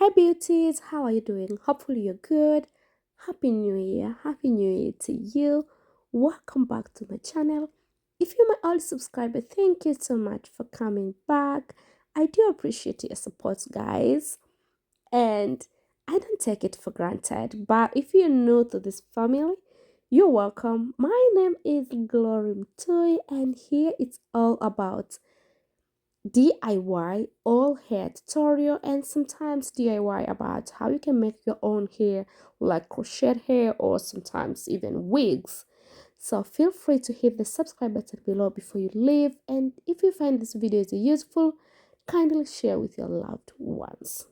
Hi beauties, how are you doing? Hopefully you're good. Happy New Year. Happy New Year to you. Welcome back to my channel. If you're my old subscriber, thank you so much for coming back. I do appreciate your support, guys. And I don't take it for granted. But if you're new to this family, you're welcome. My name is Glory Mtui, and here it's all about DIY all hair tutorial and sometimes DIY about how you can make your own hair like crochet hair or sometimes even wigs. So feel free to hit the subscribe button below before you leave, and if you find this video is useful, kindly share with your loved ones.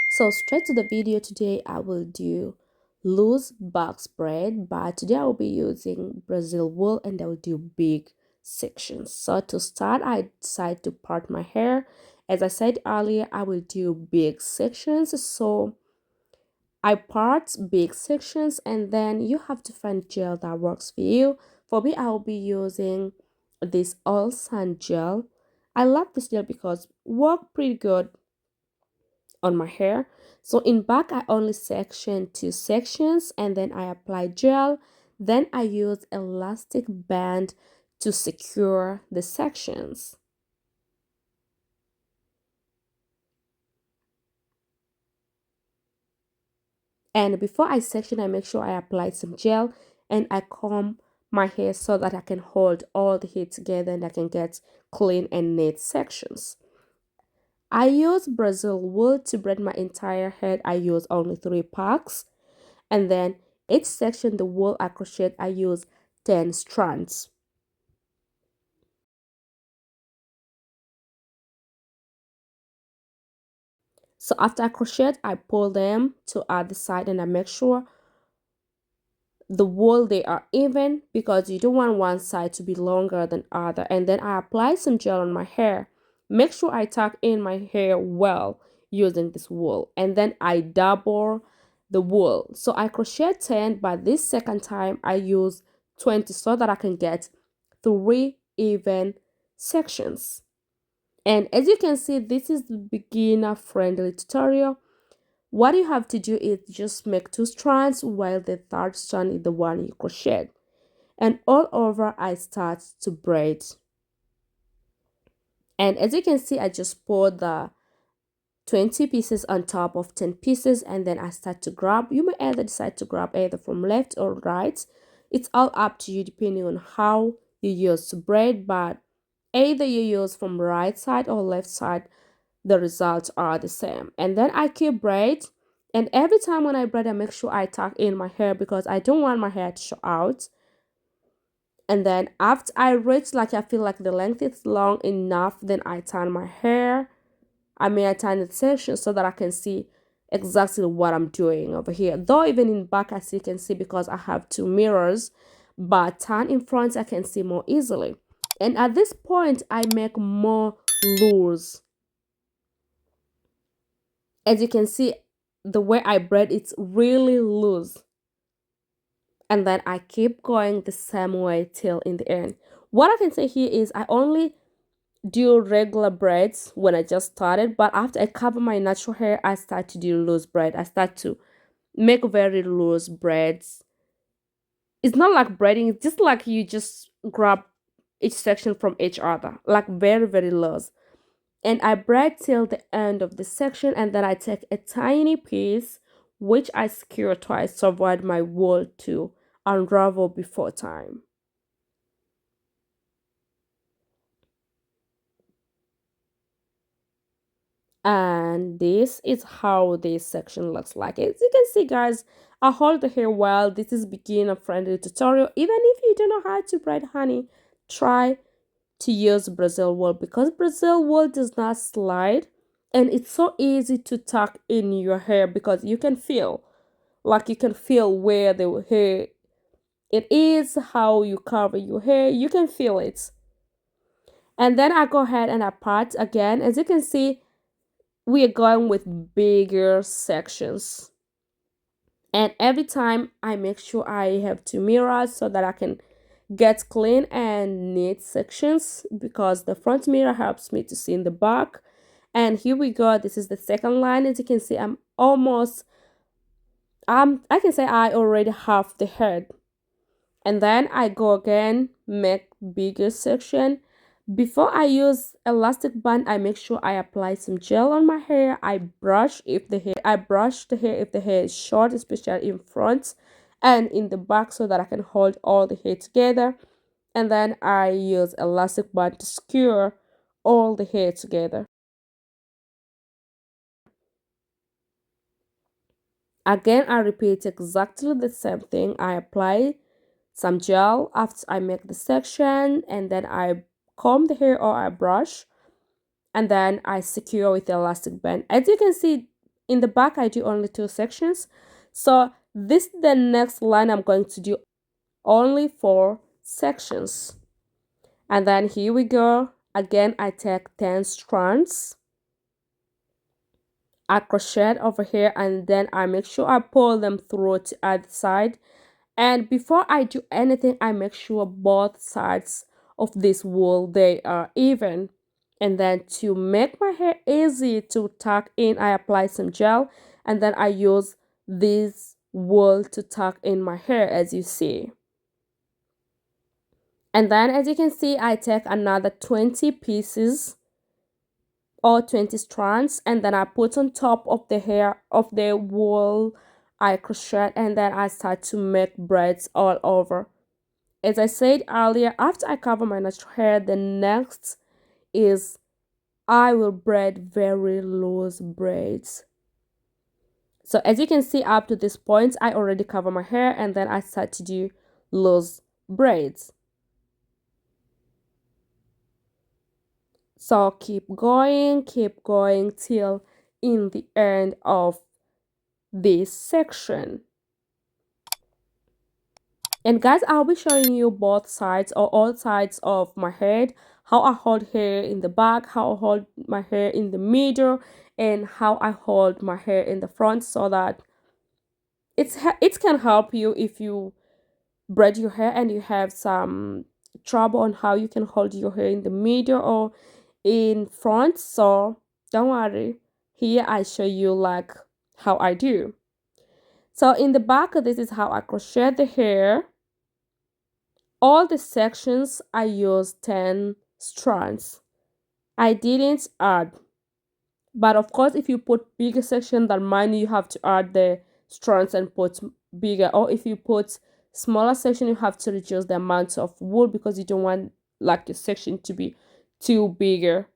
So straight to the video. Today I will do loose box braid, but today I will be using Brazil wool and I will do big sections. So to start, I decided to part my hair. As I said earlier, I will do big sections, so I part big sections and then you have to find gel that works for you. For me, I will be using this all sand gel. I love this gel because work pretty good on my hair. So in back, I only section two sections and then I apply gel. Then I use elastic band to secure the sections. And before I section, I make sure I apply some gel and I comb my hair so that I can hold all the hair together and I can get clean and neat sections. I use Brazil wool to braid my entire head. I use only 3 packs. And then each section the wool I crochet, I use 10 strands. So after I crochet, I pull them to other side and I make sure the wool they are even because you don't want one side to be longer than other. And then I apply some gel on my hair. Make sure I tuck in my hair well using this wool, and then I double the wool. So I crochet 10, but this second time I use 20 so that I can get 3 even sections. And as you can see, this is the beginner friendly tutorial. What you have to do is just make 2 strands while the third strand is the one you crochet. And all over I start to braid. And as you can see, I just poured the 20 pieces on top of 10 pieces and then I start to grab. You may either decide to grab either from left or right. It's all up to you depending on how you use to braid, but either you use from right side or left side, the results are the same. And then I keep braid, and every time when I braid, I make sure I tuck in my hair because I don't want my hair to show out. And then after I reach like I feel like the length is long enough, then I turn my hair. I turn the section so that I can see exactly what I'm doing over here. Though even in back, as you can see, because I have 2 mirrors, but turn in front, I can see more easily. And at this point, I make more loose. As you can see, the way I braid, it's really loose. And then I keep going the same way till in the end. What I can say here is I only do regular braids when I just started, but after I cover my natural hair, I start to do loose braid. I start to make very loose braids. It's not like braiding, it's just like you just grab each section from each other, like very, very loose. And I braid till the end of the section, and then I take a tiny piece which I secure twice to avoid my wool to unravel before time. And this is how this section looks like. As you can see, guys, I hold the hair well. This is beginner friendly tutorial. Even if you don't know how to braid, honey, try to use Brazil wool because Brazil wool does not slide and it's so easy to tuck in your hair because you can feel where the hair it is, how you cover your hair, you can feel it. And then I go ahead and I part again. As you can see, we are going with bigger sections, and every time I make sure I have 2 mirrors so that I can get clean and neat sections because the front mirror helps me to see in the back And here we go, this is the second line. As you can see, I can say I already have the head. And then I go again, make bigger section. Before I use elastic band, I make sure I apply some gel on my hair. I brush the hair if the hair is short, especially in front and in the back, so that I can hold all the hair together. And then I use elastic band to secure all the hair together. Again, I repeat exactly the same thing. I apply some gel after I make the section, and then I comb the hair or I brush, and then I secure with the elastic band. As you can see in the back, I do only 2 sections. So this is the next line. I'm going to do only 4 sections. And then here we go. Again, I take 10 strands. I crochet over here, and then I make sure I pull them through to either side. And before I do anything, I make sure both sides of this wool, they are even. And then to make my hair easy to tuck in, I apply some gel, and then I use this wool to tuck in my hair, as you see. And then as you can see, I take another 20 pieces or 20 strands, and then I put on top of the hair of the wool. I crochet, and then I start to make braids all over. As I said earlier, after I cover my natural hair, the next is I will braid very loose braids. So as you can see, up to this point, I already cover my hair, and then I start to do loose braids. So keep going till in the end of this section. And guys, I'll be showing you both sides or all sides of my head, how I hold hair in the back, how I hold my hair in the middle, and how I hold my hair in the front, so that it can help you if you braid your hair and you have some trouble on how you can hold your hair in the middle or in front. So don't worry, here I show you like how I do. So in the back, this is how I crochet the hair. All the sections I used 10 strands. I didn't add, but of course if you put bigger section than mine, you have to add the strands and put bigger, or if you put smaller section, you have to reduce the amount of wool because you don't want like your section to be too bigger.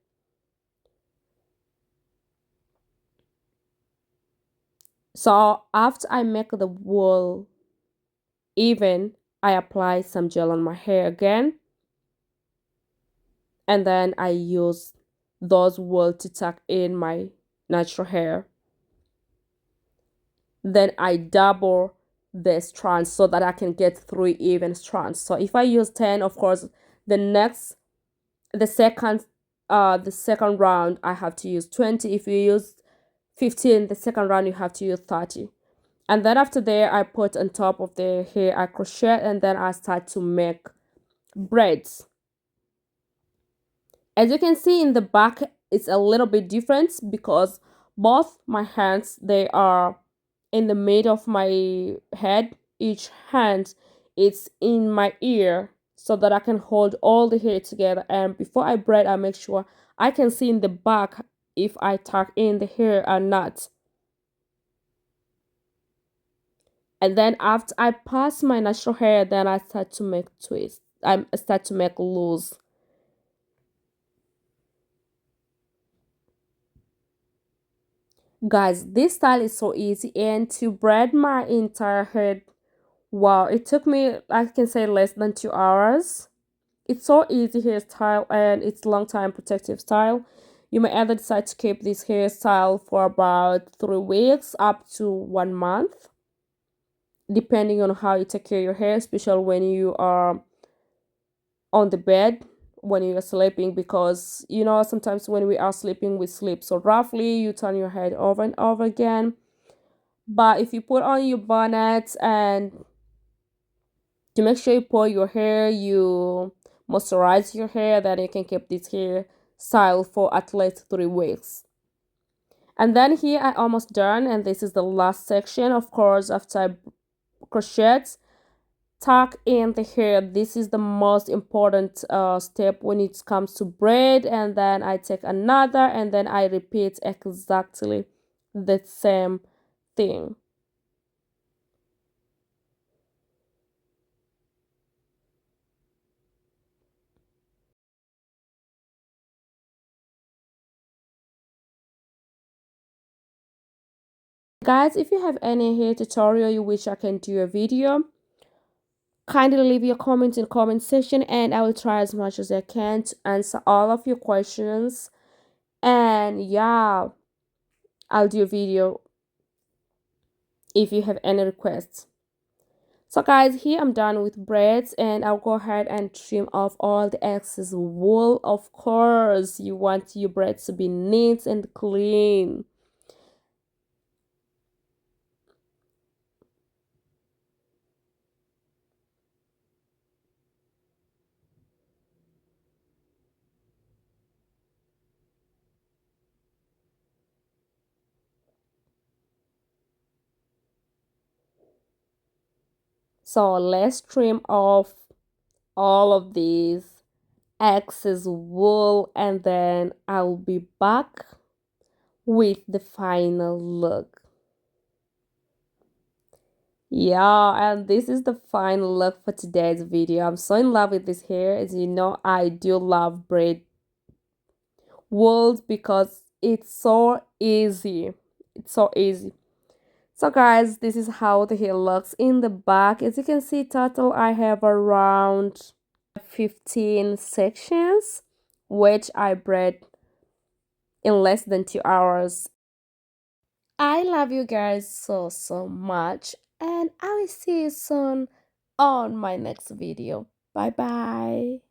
So after I make the wool even, I apply some gel on my hair again, and then I use those wool to tuck in my natural hair. Then I double the strands so that I can get 3 even strands. So if I use 10, of course, the next, the second round, I have to use 20. If you use 15, the second round, you have to use 30. And then after there, I put on top of the hair, I crochet, and then I start to make braids. As you can see in the back, it's a little bit different because both my hands, they are in the middle of my head. Each hand is in my ear so that I can hold all the hair together. And before I braid, I make sure I can see in the back if I tuck in the hair or not. And then after I pass my natural hair, then I start to make twists. I start to make loose. Guys, this style is so easy, and to braid my entire head, wow, it took me, I can say, less than 2 hours. It's so easy hairstyle, and it's long time protective style. You may either decide to keep this hairstyle for about 3 weeks up to 1 month, depending on how you take care of your hair, especially when you are on the bed, when you are sleeping, because you know sometimes when we are sleeping we sleep so roughly, you turn your head over and over again. But if you put on your bonnet and to make sure you pull your hair, you moisturize your hair, then you can keep this hair style for at least 3 weeks. And then here I almost done, and this is the last section. Of course, after I crochet, tuck in the hair. This is the most important step when it comes to braid. And then I take another, and then I repeat exactly the same thing. Guys, if you have any hair tutorial you wish I can do a video, kindly leave your comments in the comment section, and I will try as much as I can to answer all of your questions. And yeah, I'll do a video if you have any requests. So guys, here I'm done with braids, and I'll go ahead and trim off all the excess wool. Of course, you want your braids to be neat and clean. So let's trim off all of these excess wool, and then I'll be back with the final look. Yeah, and this is the final look for today's video. I'm so in love with this hair. As you know, I do love braid wools because it's so easy. It's so easy. So guys, this is how the hair looks in the back. As you can see, total I have around 15 sections, which I braid in less than 2 hours. I love you guys so much, and I will see you soon on my next video. Bye bye.